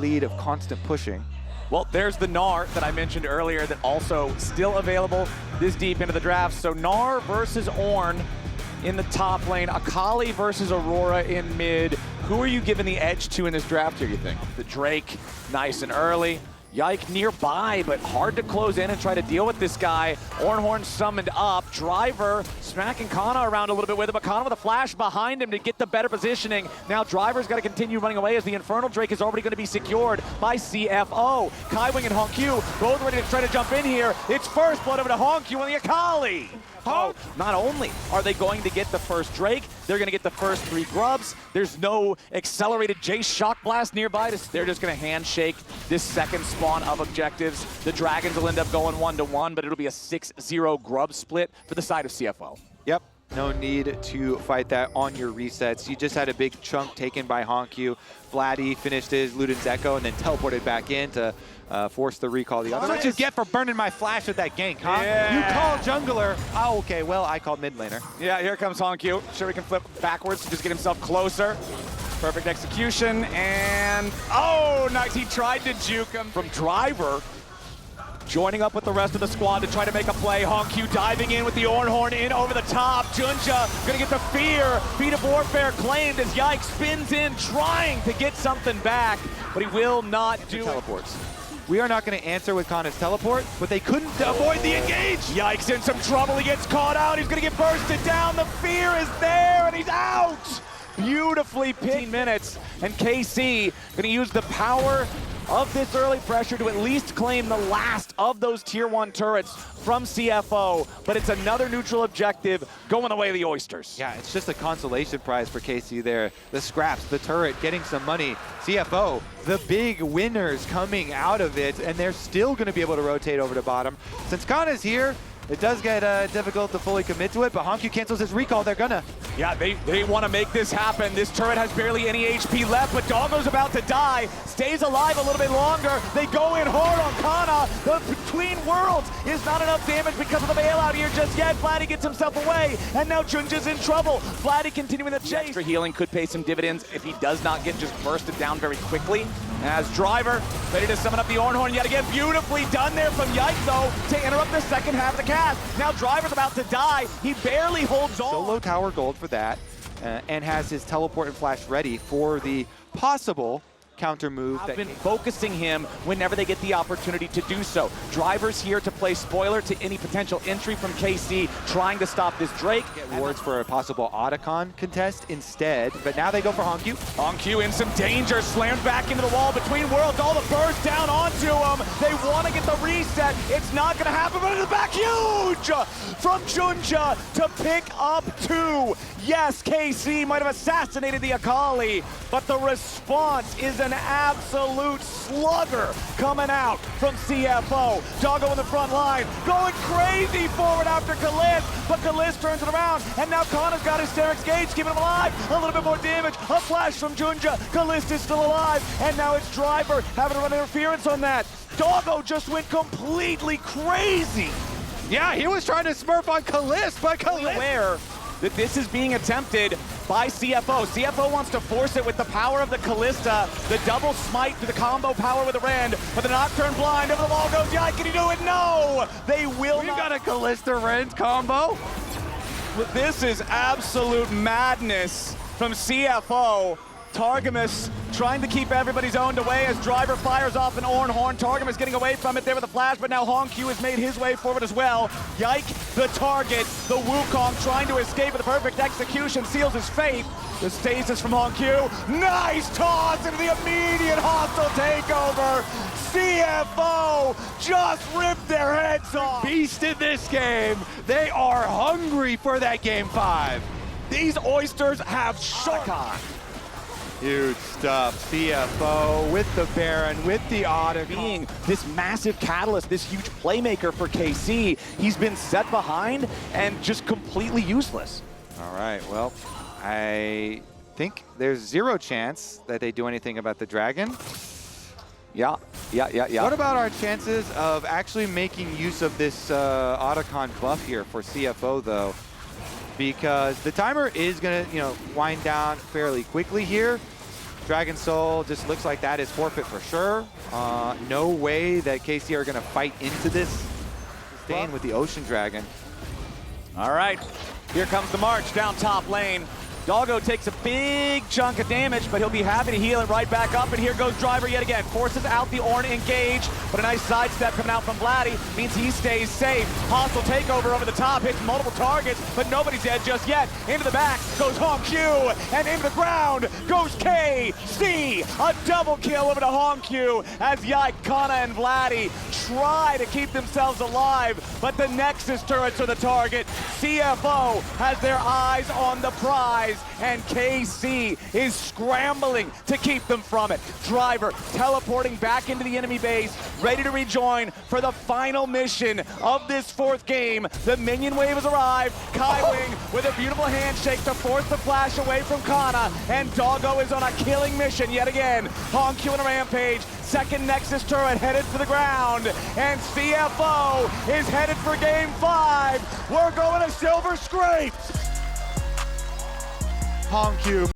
lead of constant pushing. Well, there's the Gnar that I mentioned earlier that also still available this deep into the draft. So Gnar versus Ornn in the top lane, Akali versus Aurora in mid. Who are you giving the edge to in this draft here, you think? The Drake, nice and early. Yike nearby, but hard to close in and try to deal with this guy. Ornhorn summoned up. Driver smacking Kana around a little bit with him, but Kana with a flash behind him to get the better positioning. Now Driver's got to continue running away as the Infernal Drake is already going to be secured by CFO. Kaiwing and Hongq both ready to try to jump in here. It's first blood over to Hongq on the Akali. Oh, not only are they going to get the first Drake, they're going to get the first 3 grubs. There's no accelerated Jace Shock Blast nearby. They're just going to handshake this second spawn of objectives. The Dragons will end up going 1-1, but it'll be a 6-0 grub split for the side of CFO. Yep. No need to fight that on your resets. You just had a big chunk taken by Hongq. Vladdy finished his Luden's Echo and then teleported back in to force the recall. The other. That's what you get for burning my flash with that gank, huh? Yeah. You call jungler. Oh, okay. Well, I called mid laner. Yeah, here comes Hongq. Sure, he can flip backwards to just get himself closer. Perfect execution, and oh, nice. He tried to juke him from Driver. Joining up with the rest of the squad to try to make a play. Hongq diving in with the Ornhorn in over the top. Junja gonna get the fear. Feat of Warfare claimed as Yike spins in, trying to get something back, but he will not do teleports. We are not going to answer with Kana's teleport, but they couldn't avoid the engage. Yike's in some trouble. He gets caught out. He's gonna get bursted down. The fear is there, and he's out. Beautifully 15 minutes, and KC gonna use the power of this early pressure to at least claim the last of those tier 1 turrets from CFO, but it's another neutral objective going the way of the Oysters. Yeah, it's just a consolation prize for KC there. The scraps, the turret, getting some money. CFO, the big winners coming out of it, and they're still going to be able to rotate over to bottom. Since Kana's here, it does get difficult to fully commit to it, but Hongq cancels his recall. They're gonna. Yeah, they want to make this happen. This turret has barely any HP left, but Doggo's about to die. Stays alive a little bit longer. They go in hard on Kana. The Between Worlds is not enough damage because of the bailout here just yet. Vladdy gets himself away, and now Junja's in trouble. Vladdy continuing the chase. Extra healing could pay some dividends if he does not get just bursted down very quickly. As Driver ready to summon up the Ornhorn yet again. Beautifully done there from Yike, though, to interrupt the second half of the cast. Now Driver's about to die. He barely holds on. Solo tower gold for that, and has his teleport and flash ready for the possible counter move. I've been focusing him whenever they get the opportunity to do so. Driver's here to play spoiler to any potential entry from KC, trying to stop this Drake. Get wards for a possible Otacon contest instead, but now they go for Hongq. Hongq in some danger, slammed back into the wall. Between Worlds, all the burst down onto him. They want to get the reset. It's not going to happen, but in the back, huge from Junja to pick up 2. Yes, KC might have assassinated the Akali, but the response is an absolute slugger coming out from CFO. Doggo in the front line, going crazy forward after Kalist, but Kalist turns it around, and now Kana's got his Sterix Gauge, keeping him alive. A little bit more damage, a flash from Junja. Kalist is still alive, and now it's Driver having to run interference on that. Doggo just went completely crazy. Yeah, he was trying to smurf on Kalist, but Kalist... Aware that this is being attempted by CFO. CFO wants to force it with the power of the Kalista, the double smite to the combo power with the Rend, but the Nocturne blind over the wall goes, yeah, can you do it? No! They will not. We've got a Kalista Rend combo. This is absolute madness from CFO. Targamas trying to keep everybody's owned away as Driver fires off an Ornhorn. Targamas getting away from it there with a flash, but now Hongq has made his way forward as well. Yike, the target, the Wukong trying to escape with a perfect execution, seals his fate. The stasis from Hongq. Nice toss into the immediate hostile takeover. CFO just ripped their heads off. Beast in this game. They are hungry for that game 5. These Oysters have shark. Huge stuff. CFO with the Baron, with the Otacon. Being this massive catalyst, this huge playmaker for KC, he's been set behind and just completely useless. All right, well, I think there's 0 chance that they do anything about the Dragon. Yeah. What about our chances of actually making use of this Otacon buff here for CFO, though? Because the timer is gonna, wind down fairly quickly here. Dragon Soul just looks like that is forfeit for sure. No way that KC are going to fight into this. Staying with the Ocean Dragon. All right, here comes the march down top lane. Doggo takes a big chunk of damage, but he'll be happy to heal it right back up. And here goes Driver yet again. Forces out the Ornn engage, but a nice sidestep coming out from Vladdy means he stays safe. Hostile takeover over the top, hits multiple targets, but nobody's dead just yet. Into the back goes Hong Q, and into the ground goes KC. A double kill over to Hong Q as Yike, Kana, and Vladdy try to keep themselves alive, but the Nexus turrets are the target. CFO has their eyes on the prize, and KC is scrambling to keep them from it. Driver teleporting back into the enemy base, ready to rejoin for the final mission of this fourth game. The minion wave has arrived. Wing with a beautiful handshake to force the flash away from Kana, and Doggo is on a killing mission yet again. Hong Q on a rampage. Second Nexus turret headed for the ground, and CFO is headed for game 5. We're going to Silver Scrapes. Hong Q